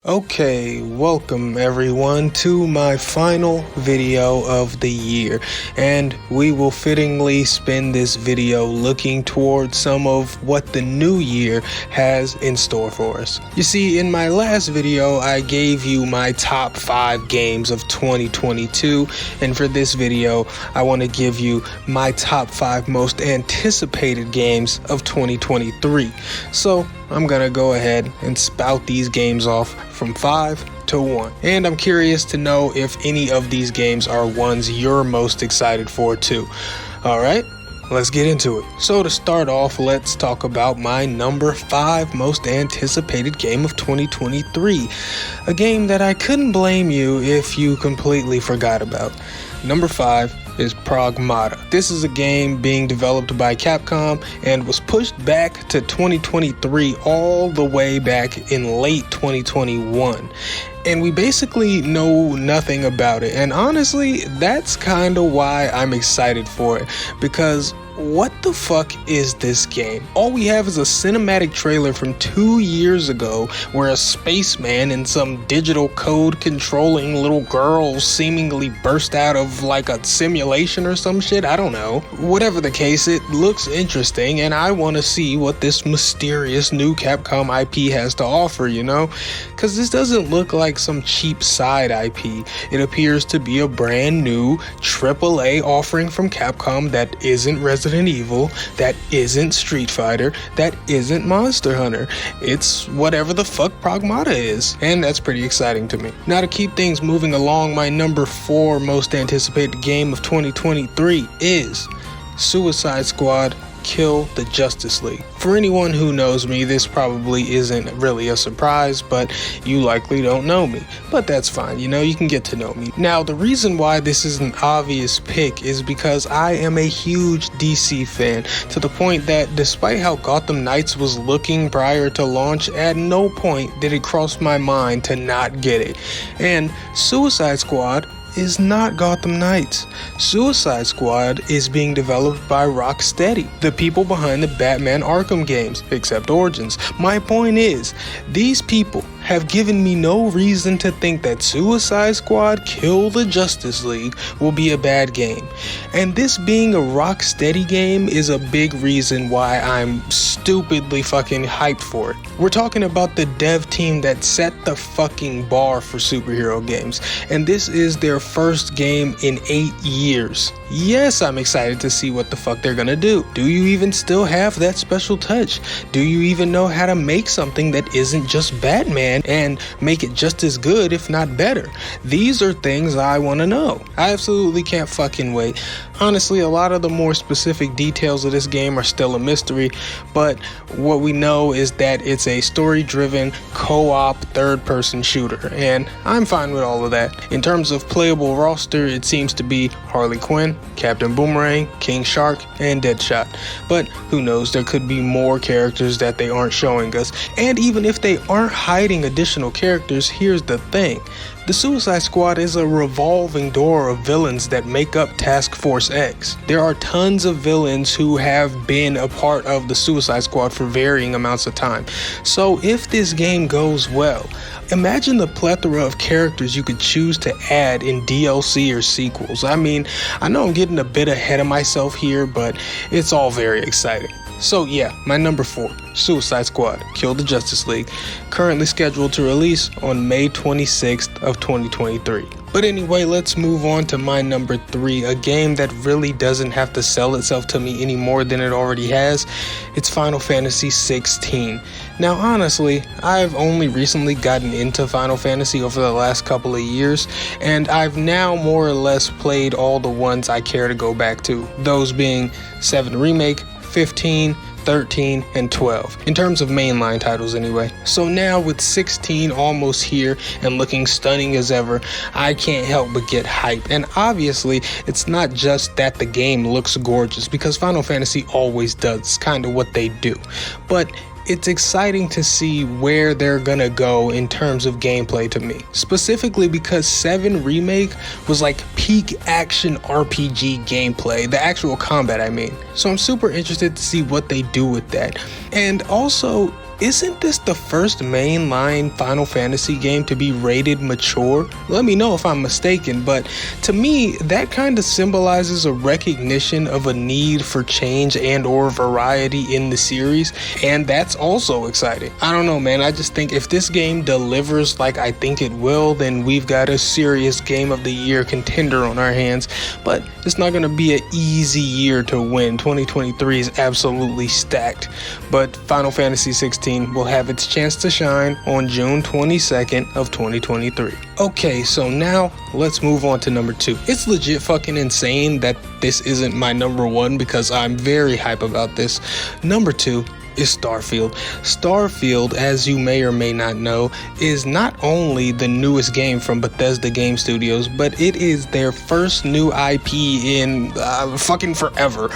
Okay, welcome everyone to my final video of the year, and we will fittingly spend this video looking towards some of what the new year has in store for us. You see, in my last video I gave you my top 5 games of 2022, and for this video I want to give you my top 5 most anticipated games of 2023. So I'm gonna go ahead and spout these games off from 5 to 1. And I'm curious to know if any of these games are ones you're most excited for too. Alright, let's get into it. So to start off, let's talk about my number 5 most anticipated game of 2023. A game that I couldn't blame you if you completely forgot about. Number 5 is Pragmata. This is a game being developed by Capcom and was pushed back to 2023 all the way back in late 2021. And we basically know nothing about it. And honestly, that's kind of why I'm excited for it, because what the fuck is this game? All we have is a cinematic trailer from 2 years ago where a spaceman and some digital code controlling little girls seemingly burst out of like a simulation or some shit. I don't know. Whatever the case, it looks interesting and I want to see what this mysterious new Capcom IP has to offer, you know? Because this doesn't look like some cheap side IP. It appears to be a brand new AAA offering from Capcom that isn't Resident Evil, that isn't Street Fighter, that isn't Monster Hunter. It's whatever the fuck Pragmata is, and that's pretty exciting to me. Now to keep things moving along, my number 4 most anticipated game of 2023 is Suicide Squad: Kill the Justice League. For anyone who knows me, this probably isn't really a surprise, but you likely don't know me. But that's fine, you know, you can get to know me. Now, the reason why this is an obvious pick is because I am a huge DC fan, to the point that despite how Gotham Knights was looking prior to launch, at no point did it cross my mind to not get it. And Suicide Squad is not Gotham Knights. Suicide Squad is being developed by Rocksteady, the people behind the Batman Arkham games, except Origins. My point is, these people have given me no reason to think that Suicide Squad: Kill the Justice League will be a bad game. And this being a Rocksteady game is a big reason why I'm stupidly fucking hyped for it. We're talking about the dev team that set the fucking bar for superhero games, and this is their first game in 8 years. Yes, I'm excited to see what the fuck they're gonna do. Do you even still have that special touch? Do you even know how to make something that isn't just Batman and make it just as good, if not better? These are things I want to know. I absolutely can't fucking wait. Honestly, a lot of the more specific details of this game are still a mystery, but what we know is that it's a story-driven, co-op, third-person shooter, and I'm fine with all of that. In terms of playable roster, it seems to be Harley Quinn, Captain Boomerang, King Shark, and Deadshot. But who knows, there could be more characters that they aren't showing us. And even if they aren't hiding additional characters, here's the thing. The Suicide Squad is a revolving door of villains that make up Task Force X. There are tons of villains who have been a part of the Suicide Squad for varying amounts of time. So if this game goes well, imagine the plethora of characters you could choose to add in DLC or sequels. I mean, I know I'm getting a bit ahead of myself here, but it's all very exciting. So yeah, my number 4, Suicide Squad: Kill the Justice League, currently scheduled to release on May 26th of 2023. But anyway, let's move on to my number 3, a game that really doesn't have to sell itself to me any more than it already has. It's Final Fantasy 16. Now honestly, I've only recently gotten into Final Fantasy over the last couple of years, and I've now more or less played all the ones I care to go back to, those being 7 Remake, 15, 13, and 12, in terms of mainline titles anyway. So now with 16 almost here and looking stunning as ever, I can't help but get hyped. And obviously, it's not just that the game looks gorgeous, because Final Fantasy always does. It's kind of what they do. But it's exciting to see where they're gonna go in terms of gameplay to me. Specifically because 7 Remake was like peak action RPG gameplay, the actual combat I mean. So I'm super interested to see what they do with that. And also, isn't this the first mainline Final Fantasy game to be rated mature? Let me know if I'm mistaken, but to me, that kind of symbolizes a recognition of a need for change and or variety in the series, and that's also exciting. I don't know, man, I just think if this game delivers like I think it will, then we've got a serious Game of the Year contender on our hands, but it's not going to be an easy year to win. 2023 is absolutely stacked, but Final Fantasy 16 will have its chance to shine on June 22nd of 2023. Okay, so now let's move on to number 2. It's legit fucking insane that this isn't my number 1 because I'm very hype about this. Number 2 is Starfield. Starfield, as you may or may not know, is not only the newest game from Bethesda Game Studios, but it is their first new IP in fucking forever.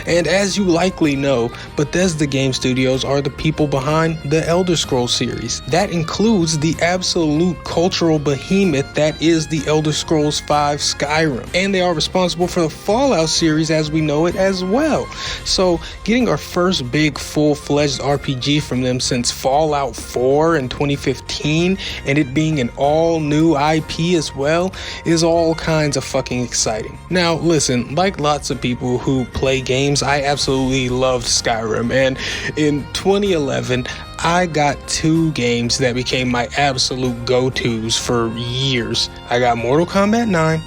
And as you likely know, Bethesda Game Studios are the people behind the Elder Scrolls series. That includes the absolute cultural behemoth that is the Elder Scrolls V Skyrim. And they are responsible for the Fallout series as we know it as well. So getting our first big full-fledged RPG from them since Fallout 4 in 2015 and it being an all-new IP as well is all kinds of fucking exciting. Now listen, like lots of people who play games, I absolutely loved Skyrim, and in 2011 I got 2 games that became my absolute go-tos for years. I got Mortal Kombat 9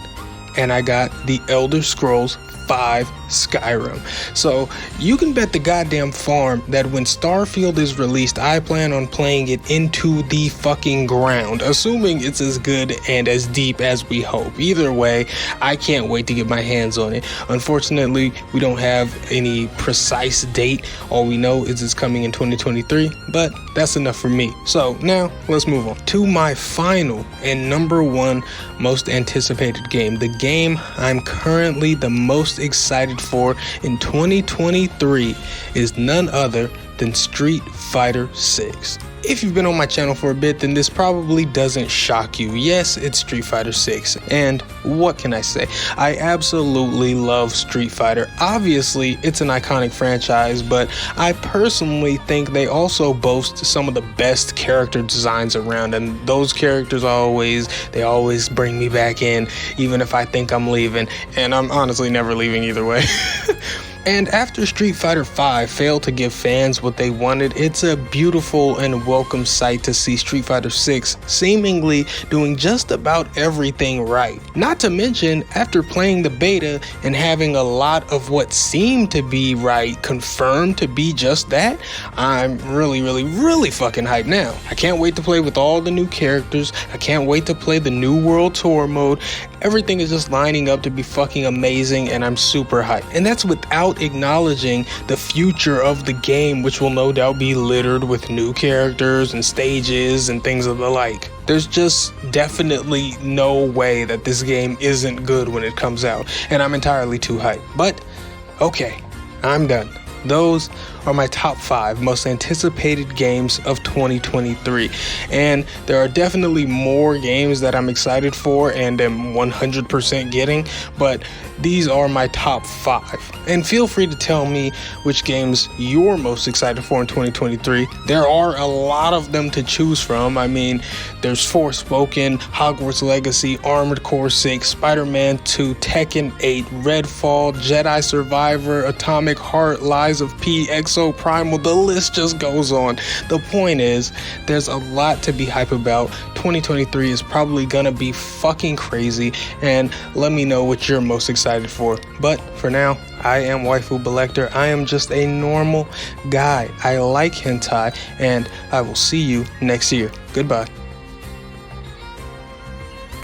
and I got the Elder Scrolls V Skyrim. So you can bet the goddamn farm that when Starfield is released, I plan on playing it into the fucking ground, assuming it's as good and as deep as we hope. Either way, I can't wait to get my hands on it. Unfortunately, we don't have any precise date. All we know is it's coming in 2023, but that's enough for me. So now let's move on to my final and number 1 most anticipated game. The game I'm currently the most excited for in 2023 is none other than Street Fighter 6. If you've been on my channel for a bit, then this probably doesn't shock you. Yes, it's Street Fighter 6, and what can I say? I absolutely love Street Fighter. Obviously, it's an iconic franchise, but I personally think they also boast some of the best character designs around, and those characters always bring me back in, even if I think I'm leaving, and I'm honestly never leaving either way. And after Street Fighter V failed to give fans what they wanted, it's a beautiful and welcome sight to see Street Fighter 6 seemingly doing just about everything right. Not to mention, after playing the beta and having a lot of what seemed to be right confirmed to be just that, I'm really fucking hyped now. I can't wait to play with all the new characters. I can't wait to play the New World Tour mode. Everything is just lining up to be fucking amazing, and I'm super hyped. And that's without acknowledging the future of the game, which will no doubt be littered with new characters and stages and things of the like. There's just definitely no way that this game isn't good when it comes out, and I'm entirely too hyped. But okay, I'm done. Those are my top 5 most anticipated games of 2023, and there are definitely more games that I'm excited for and am 100% getting, but these are my top 5. And feel free to tell me which games you're most excited for in 2023. There are a lot of them to choose from. I mean, there's Forspoken, Hogwarts Legacy, Armored Core 6, Spider-Man 2, Tekken 8, Redfall, Jedi Survivor, Atomic Heart, Lies of P, Exo Primal, the list just goes on. The point is, there's a lot to be hype about. 2023 is probably gonna be fucking crazy, and let me know what you're most excited for. But for now, I am Waifu Belector. I am just a normal guy. I like hentai, and I will see you next year. Goodbye.